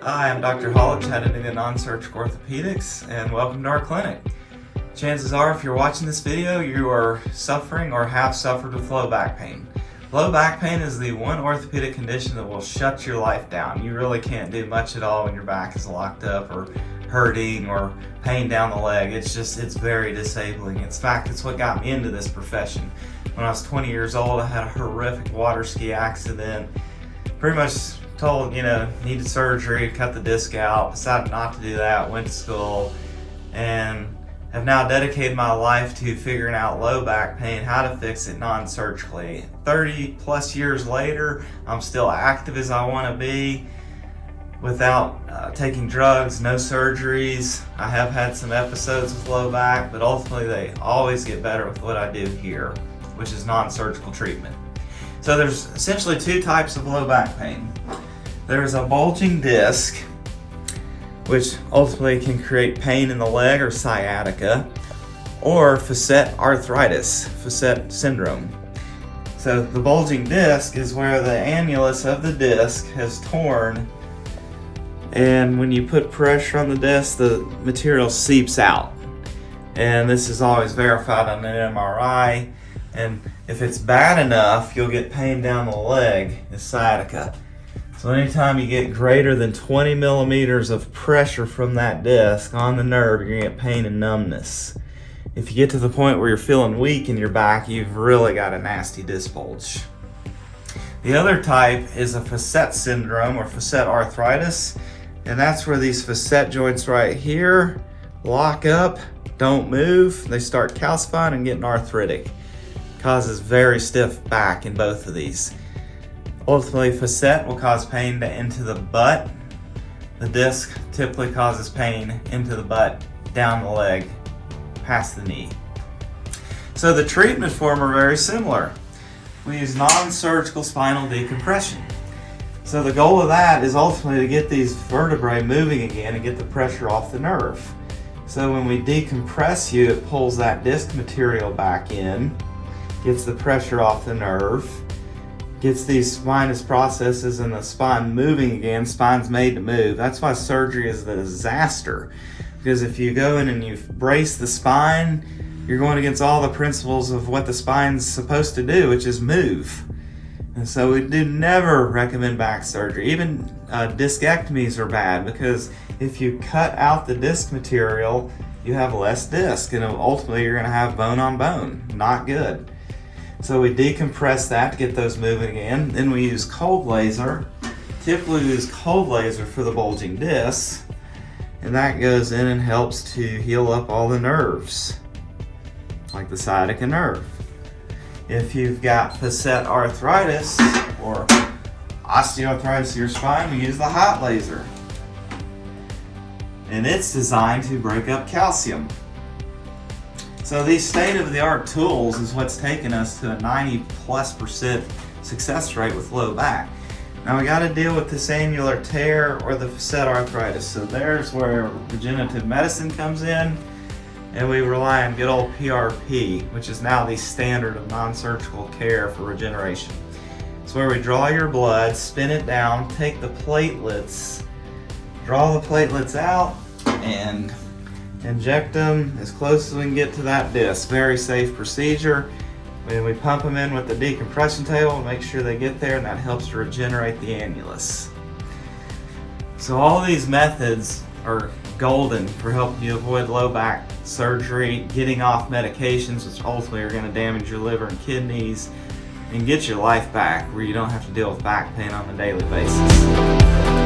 Hi, I'm Dr. Hall at Chattanooga Non-Surgical Orthopedics, and welcome to our clinic. Chances are, if you're watching this video, you are suffering or have suffered with low back pain. Low back pain is the one orthopedic condition that will shut your life down. You really can't do much at all when your back is locked up or hurting or pain down the leg. It's very disabling. In fact, it's what got me into this profession. When I was 20 years old, I had a horrific water ski accident. Pretty much told, needed surgery, cut the disc out, decided not to do that, went to school, and have now dedicated my life to figuring out low back pain, how to fix it non-surgically. 30 plus years later, I'm still active as I want to be without taking drugs, no surgeries. I have had some episodes with low back, but ultimately they always get better with what I do here, which is non-surgical treatment. So there's essentially two types of low back pain. There's a bulging disc, which ultimately can create pain in the leg or sciatica, or facet arthritis, facet syndrome. So the bulging disc is where the annulus of the disc has torn, and when you put pressure on the disc, the material seeps out. And this is always verified on an MRI, and if it's bad enough, you'll get pain down the leg, is sciatica. So anytime you get greater than 20 millimeters of pressure from that disc on the nerve, you're gonna get pain and numbness. If you get to the point where you're feeling weak in your back, you've really got a nasty disc bulge. The other type is a facet syndrome or facet arthritis, and that's where these facet joints right here lock up, don't move, they start calcifying and getting arthritic. Causes very stiff back in both of these. Ultimately, facet will cause pain into the butt. The disc typically causes pain into the butt, down the leg, past the knee. So the treatment for them are very similar. We use non-surgical spinal decompression. So the goal of that is ultimately to get these vertebrae moving again and get the pressure off the nerve. So when we decompress you, it pulls that disc material back in, gets the pressure off the nerve, gets these spinous processes in the spine moving again. Spine's made to move. That's why surgery is a disaster. Because if you go in and you brace the spine, you're going against all the principles of what the spine's supposed to do, which is move. And so we do never recommend back surgery. Even discectomies are bad, because if you cut out the disc material, you have less disc, and ultimately you're going to have bone on bone. Not good. So we decompress that to get those moving again. Then we use cold laser. Typically we use cold laser for the bulging disc, and that goes in and helps to heal up all the nerves, like the sciatica nerve. If you've got facet arthritis or osteoarthritis of your spine, we use the hot laser. And it's designed to break up calcium. So these state-of-the-art tools is what's taken us to a 90+% success rate with low back. Now we got to deal with this annular tear or the facet arthritis. So there's where regenerative medicine comes in, and we rely on good old PRP, which is now the standard of non-surgical care for regeneration. It's where we draw your blood, spin it down, take the platelets, draw the platelets out, and inject them as close as we can get to that disc. Very safe procedure. When we pump them in with the decompression table, make sure they get there, and that helps to regenerate the annulus. So all these methods are golden for helping you avoid low back surgery, getting off medications, which ultimately are going to damage your liver and kidneys, and get your life back where you don't have to deal with back pain on a daily basis.